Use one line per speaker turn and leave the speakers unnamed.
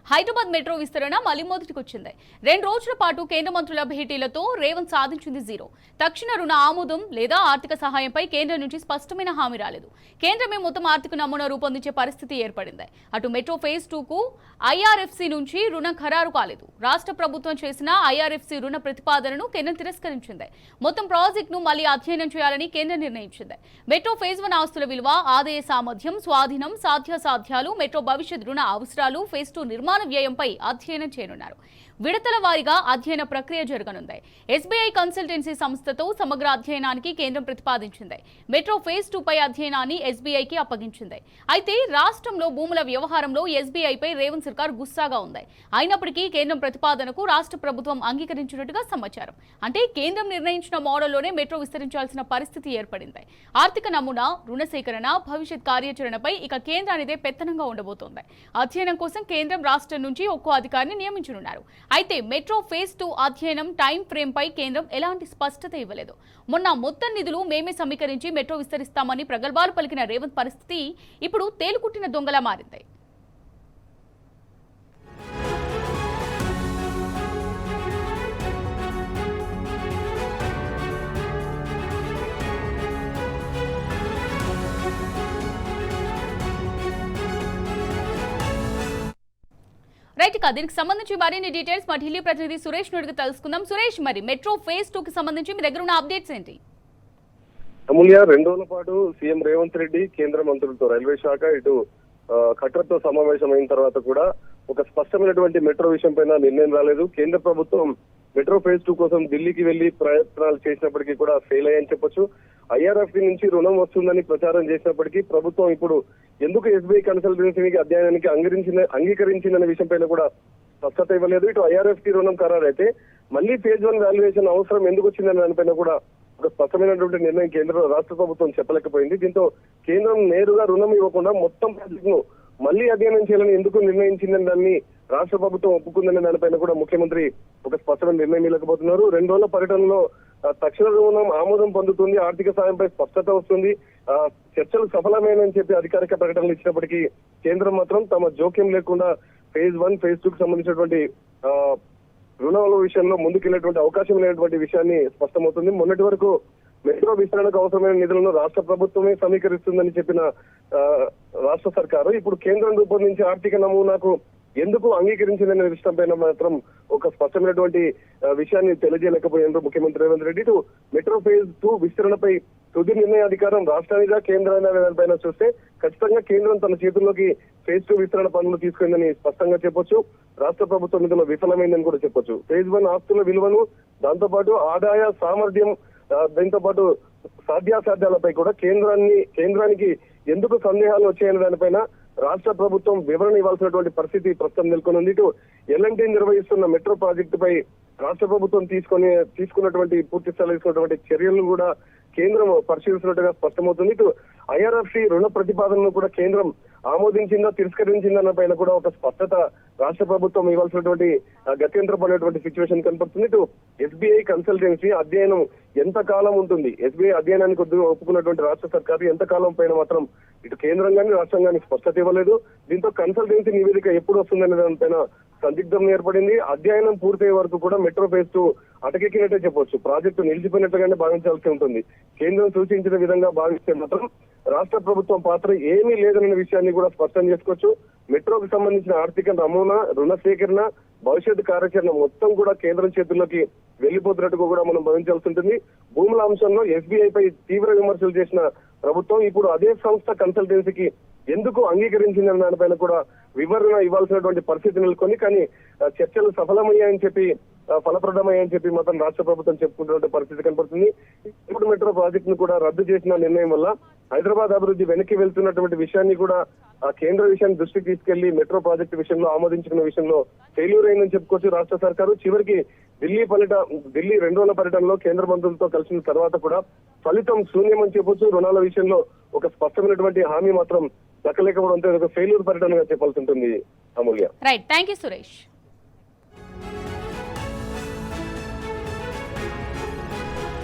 Hyderabad metro విస్తరణ మళ్లీ మొదటికొచ్చింది. 2 రోజుల పాటు కేంద్ర మంత్రుల భేటీలతో రేవంత్ సాధించింది జీరో. తక్షణ రుణ ఆమోదం లేదా ఆర్థిక సహాయంపై కేంద్రం నుంచి స్పష్టమైన హామీ రాలేదు. కేంద్రమే మొత్తం ఆర్థిక నమూనా రూపొందించే పరిస్థితి ఏర్పడింది. అటు మెట్రో ఫేజ్ 2కు ఐఆర్ఎఫ్సి నుంచి రుణం ఖరారు కాలేదు. రాష్ట్ర ప్రభుత్వం చేసిన ఐఆర్ఎఫ్సి రుణ ప్రతిపాదనను కేంద్రం తిరస్కరించింది. మొత్తం ప్రాజెక్టును మళ్లీ అధ్యయనం చేయాలని కేంద్రం నిర్ణయించింది. మెట్రో ఫేజ్ 1 ఆస్తుల విలువ, ఆదాయ సామర్థ్యం, స్వాధీనం, సాధ్యాసాధ్యాలు, మెట్రో భవిష్యత్ రుణ అవసరాలు, ఫేజ్ 2 నిర్మాణ వ్యయంపై అధ్యయనం చేయనున్నారు. విడతల వారీగా అధ్యయన ప్రక్రియ జరగనుంది. ఎస్బీఐ కన్సల్టెన్సీ సంస్థతో సమగ్ర అధ్యయనానికి కేంద్రం ప్రతిపాదించింది. మెట్రో ఫేజ్ 2 పై అధ్యయనాన్ని ఎస్బీఐకి అప్పగించింది. అయితే రాష్ట్రంలో భూముల వ్యవహారంలో ఎస్బీఐపై రేవంత్ సర్కార్ గుస్సాగా ఉంది. అయినప్పటికీ కేంద్రం ప్రతిపాదనకు రాష్ట్ర ప్రభుత్వం అంగీకరించినట్టుగా సమాచారం. అంటే కేంద్రం నిర్ణయించిన మోడల్లోనే మెట్రో విస్తరించాల్సిన పరిస్థితి ఏర్పడింది. ఆర్థిక నమూనా, రుణ సేకరణ, భవిష్యత్ కార్యాచరణపై ఇక కేంద్రానిదే పెత్తనంగా ఉండబోతోంది. అధ్యయనం కోసం కేంద్రం రాష్ట్రం నుంచి ఒక్కో అధికారిని నియమించనున్నారు. అయితే మెట్రో ఫేజ్ 2 అధ్యయనం టైం ఫ్రేమ్ పై కేంద్రం ఎలాంటి స్పష్టత ఇవ్వలేదు. మొన్న మొత్తం నిధులు మేమే సమీకరించి మెట్రో విస్తరిస్తామని ప్రగల్భాలు పలికిన రేవంత్ పరిస్థితి ఇప్పుడు తేలుకుట్టిన దొంగలా మారింది. రైట్ కా దీనికి సంబంధించి మరిన్ని డీటెయిల్స్ మా ఢిల్లీ ప్రతినిధి సురేష్ నుడికి తెలుసుకుందాం. సురేష్, మరి మెట్రో ఫేజ్ 2 కి సంబంధించి మీ దగ్గర ఉన్న అప్డేట్స్ ఏంటి?
అమూల్య, 2 రోజుల పాటు సీఎం రేవంత్ రెడ్డి కేంద్ర మంత్రులతో, రైల్వే శాఖ, ఇటు ఖట్టర్తో సమావేశమైన తర్వాత కూడా ఒక స్పష్టమైనటువంటి మెట్రో విషయం పైన నిర్ణయం రాలేదు. కేంద్ర ప్రభుత్వం మెట్రో ఫేజ్ 2 కోసం ఢిల్లీకి వెళ్లి ప్రయత్నాలు చేసినప్పటికీ కూడా ఫెయిల్ అయ్యని చెప్పొచ్చు. ఐఆర్ఎఫ్సి నుంచి రుణం వస్తుందని ప్రచారం చేసినప్పటికీ ప్రభుత్వం ఇప్పుడు ఎందుకు ఎస్బీఐ కన్సల్టెన్సీకి అధ్యయనానికి అంగీకరించిందనే విషయం పైన కూడా స్పష్టత ఇవ్వలేదు. ఇటు ఐఆర్ఎఫ్సి రుణం ఖరారైతే మళ్ళీ ఫేజ్ 1 వాల్యుయేషన్ అవసరం ఎందుకు వచ్చిందనే దానిపైన కూడా ఒక స్పష్టమైనటువంటి నిర్ణయం రాష్ట్ర ప్రభుత్వం చెప్పలేకపోయింది. దీంతో కేంద్రం నేరుగా రుణం ఇవ్వకుండా మొత్తం ప్రాజెక్టును మళ్లీ అధ్యయనం చేయాలని ఎందుకు నిర్ణయించిందని దాన్ని రాష్ట్ర ప్రభుత్వం ఒప్పుకుందనే దానిపైన కూడా ముఖ్యమంత్రి ఒక స్పష్టమైన నిర్ణయం ఇవ్వలేకపోతున్నారు. 2 రోజుల పర్యటనలో తక్షణ రుణం ఆమోదం పొందుతుంది, ఆర్థిక సాయంపై స్పష్టత వస్తుంది, చర్చలు సఫలమైనని చెప్పి అధికారిక ప్రకటనలు ఇచ్చినప్పటికీ కేంద్రం మాత్రం తమ జోక్యం లేకుండా ఫేజ్ 1, ఫేజ్ 2 కు సంబంధించినటువంటి రుణాల విషయంలో ముందుకెళ్లేటువంటి అవకాశం లేనటువంటి విషయాన్ని స్పష్టమవుతుంది. మొన్నటి వరకు మెట్రో విస్తరణకు అవసరమైన నిధులను రాష్ట్ర ప్రభుత్వమే సమీకరిస్తుందని చెప్పిన రాష్ట్ర సర్కారు ఇప్పుడు కేంద్రం రూపొందించే ఆర్థిక నమూనాకు ఎందుకు అంగీకరించిందనే విషయం పైన మాత్రం ఒక స్పష్టమైనటువంటి విషయాన్ని తెలియజేయలేకపోయినారు ముఖ్యమంత్రి రేవంత్ రెడ్డి. ఇటు మెట్రో ఫేజ్ 2 విస్తరణపై తుది నిర్ణయాధికారం రాష్ట్రానిగా కేంద్రాన్ని చూస్తే ఖచ్చితంగా కేంద్రం తన చేతుల్లోకి ఫేజ్ 2 విస్తరణ పనులు తీసుకుందని స్పష్టంగా చెప్పొచ్చు. రాష్ట్ర ప్రభుత్వం ఇందులో విఫలమైందని కూడా చెప్పొచ్చు. ఫేజ్ 1 ఆస్తుల విలువను, దాంతోపాటు ఆదాయ సామర్థ్యం, దీంతో పాటు సాధ్యాసాధ్యాలపై కూడా కేంద్రానికి ఎందుకు సందేహాలు వచ్చాయనే దానిపైన రాష్ట్ర ప్రభుత్వం వివరణ ఇవ్వాల్సినటువంటి పరిస్థితి ప్రస్తుతం నెలకొనుంది. ఇటు ఎల్ఎన్టీ నిర్వహిస్తున్న మెట్రో ప్రాజెక్టుపై రాష్ట్ర ప్రభుత్వం తీసుకున్నటువంటి పూర్తి స్థాయిలో తీసుకున్నటువంటి చర్యలను కూడా కేంద్రం పరిశీలిస్తున్నట్టుగా స్పష్టమవుతుంది. ఇటు ఐఆర్ఎఫ్సి రుణ ప్రతిపాదనను కూడా కేంద్రం ఆమోదించిందా, తిరస్కరించిందన్న పైన కూడా ఒక స్పష్టత రాష్ట్ర ప్రభుత్వం ఇవ్వాల్సినటువంటి గత్యంతరపడినటువంటి సిచ్యువేషన్ కనపడుతుంది. ఇటు ఎస్బీఐ కన్సల్టెన్సీ అధ్యయనం ఎంతకాలం ఉంటుంది, ఎస్బీఐ అధ్యయనానికి ఒప్పుకున్నటువంటి రాష్ట్ర సర్కారు ఎంతకాలం పైన మాత్రం ఇటు కేంద్రం కానీ రాష్ట్రం కానీ స్పష్టత ఇవ్వలేదు. దీంతో కన్సల్టెన్సీ నివేదిక ఎప్పుడు వస్తుందనే దానిపైన సందిగ్ధం ఏర్పడింది. అధ్యయనం పూర్తయ్యే వరకు కూడా మెట్రో ఫేజ్ 2 అటకెక్కినట్టే చెప్పొచ్చు, ప్రాజెక్టు నిలిచిపోయినట్లుగానే భావించాల్సి ఉంటుంది. కేంద్రం సూచించిన విధంగా భావిస్తే మాత్రం రాష్ట్ర ప్రభుత్వం పాత్ర ఏమీ లేదనే విషయాన్ని కూడా స్పష్టం చేసుకోవచ్చు. మెట్రోకి సంబంధించిన ఆర్థిక నమూనా, రుణ సేకరణ, భవిష్యత్తు కార్యాచరణ మొత్తం కూడా కేంద్రం చేతుల్లోకి వెళ్లిపోతున్నట్టుగా కూడా మనం భావించాల్సి ఉంటుంది. భూముల అంశంలో ఎస్బీఐపై తీవ్ర విమర్శలు చేసిన ప్రభుత్వం ఇప్పుడు అదే సంస్థ కన్సల్టెన్సీకి ఎందుకు అంగీకరించిందన్న దానిపైన కూడా వివరణ ఇవ్వాల్సినటువంటి పరిస్థితి నెలకొని, కానీ చర్చలు సఫలమయ్యాయని చెప్పి, ఫలప్రదమయ్యాయని చెప్పి మాత్రం రాష్ట్ర ప్రభుత్వం చెప్పుకుంటున్న పరిస్థితి కనపడుతుంది. ఇప్పుడు మెట్రో ప్రాజెక్ట్ ను కూడా రద్దు చేసిన నిర్ణయం వల్ల హైదరాబాద్ అభివృద్ధి వెనక్కి వెళ్తున్నటువంటి విషయాన్ని కూడా కేంద్ర విషయాన్ని దృష్టికి తీసుకెళ్లి మెట్రో ప్రాజెక్టు విషయంలో ఆమోదించుకున్న విషయంలో ఫెయిల్యూర్ అయిందని చెప్పుకోవచ్చు రాష్ట్ర సర్కారు. చివరికి ఢిల్లీ 2 రోజుల పర్యటనలో కేంద్ర మంత్రులతో కలిసిన తర్వాత కూడా ఫలితం శూన్యమని చెప్పొచ్చు. రుణాల విషయంలో ఒక స్పష్టమైనటువంటి హామీ మాత్రం దక్కలేకపోవడంతో ఒక ఫెయిల్యూర్ పర్యటనగా చెప్పాల్సి ఉంటుంది. Amulya.
Right, thank you Suresh.